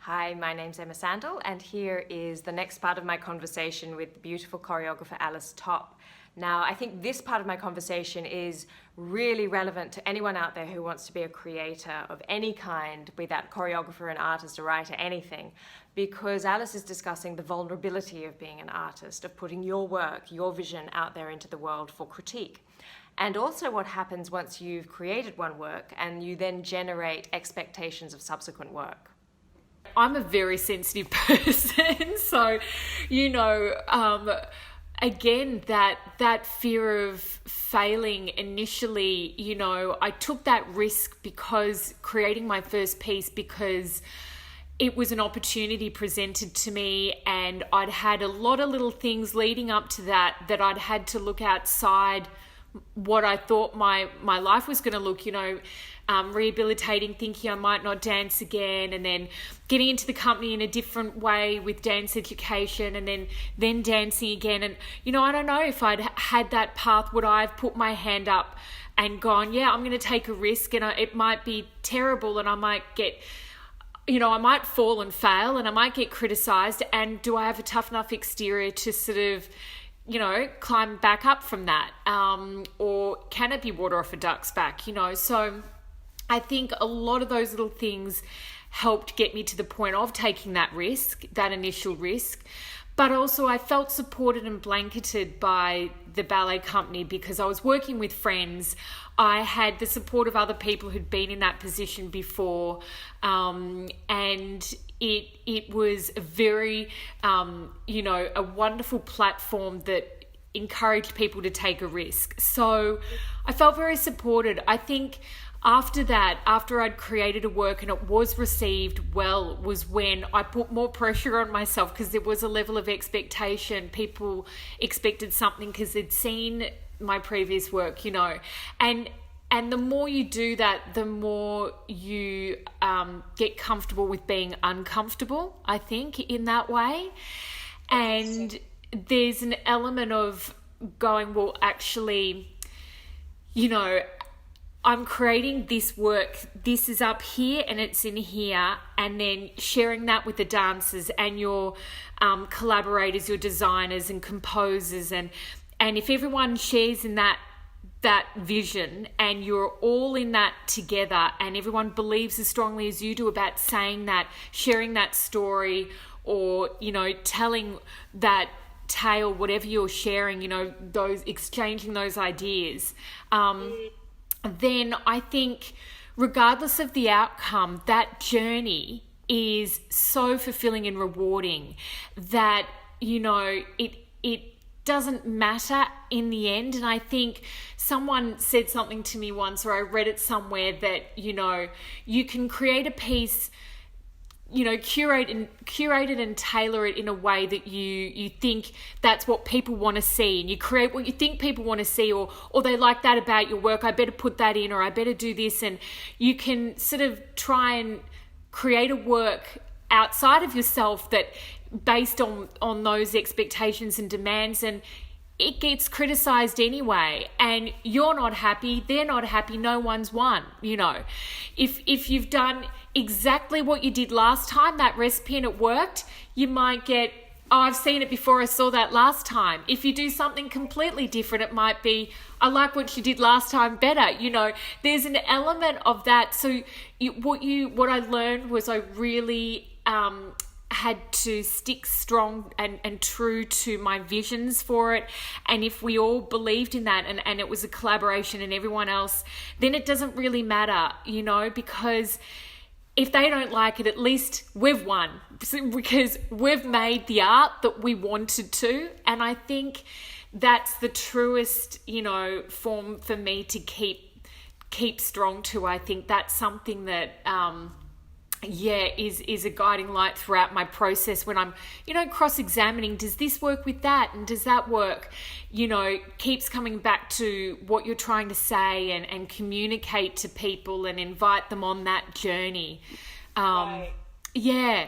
Hi, my name's Emma Sandel, and here is the next part of my conversation with the beautiful choreographer Alice Topp. Now, I think this part of my conversation is really relevant to anyone out there who wants to be a creator of any kind, be that choreographer, an artist, a writer, anything, because Alice is discussing the vulnerability of being an artist, of putting your work, your vision out there into the world for critique. And also what happens once you've created one work and you then generate expectations of subsequent work. I'm a very sensitive person, so again, that fear of failing initially, I took that risk because creating my first piece, because it was an opportunity presented to me, and I'd had a lot of little things leading up to that I'd had to look outside what I thought my life was going to look, rehabilitating, thinking I might not dance again, and then getting into the company in a different way with dance education, and then dancing again. And, I don't know if I'd had that path, would I have put my hand up and gone, yeah, I'm going to take a risk, and it might be terrible, and I might get, I might fall and fail, and I might get criticized, and do I have a tough enough exterior to sort of climb back up from that? Or can it be water off a duck's back? So I think a lot of those little things helped get me to the point of taking that risk, that initial risk. But also I felt supported and blanketed by the ballet company because I was working with friends. I had the support of other people who'd been in that position before. And it was a very, a wonderful platform that encouraged people to take a risk. So I felt very supported. I think after that, after I'd created a work and it was received well, was when I put more pressure on myself, because there was a level of expectation. People expected something because they'd seen my previous work, and the more you do that, the more you get comfortable with being uncomfortable, I think, in that way. And there's an element of going, well, actually, I'm creating this work, this is up here and it's in here, and then sharing that with the dancers and your collaborators, your designers and composers, and if everyone shares in that vision and you're all in that together and everyone believes as strongly as you do about saying that, sharing that story, or telling that tale, whatever you're sharing, those exchanging those ideas, then I think regardless of the outcome, that journey is so fulfilling and rewarding that it doesn't matter in the end. And I think someone said something to me once, or I read it somewhere, that you can create a piece, curate it and tailor it in a way that you think that's what people want to see, and you create what you think people want to see, or they like that about your work, I better put that in, or I better do this. And you can sort of try and create a work outside of yourself that based on those expectations and demands, and it gets criticized anyway, and you're not happy, they're not happy, no one's won. If you've done exactly what you did last time, that recipe, and it worked, you might get, oh, I've seen it before, I saw that last time. If you do something completely different, it might be, I like what you did last time better. There's an element of that. So what I learned was I really had to stick strong and true to my visions for it. And if we all believed in that and it was a collaboration and everyone else, then it doesn't really matter, because if they don't like it, at least we've won, because we've made the art that we wanted to. And I think that's the truest, form for me to keep strong to. I think that's something that is a guiding light throughout my process when I'm, cross-examining, does this work with that? And does that work? Keeps coming back to what you're trying to say and communicate to people and invite them on that journey. Right. Yeah.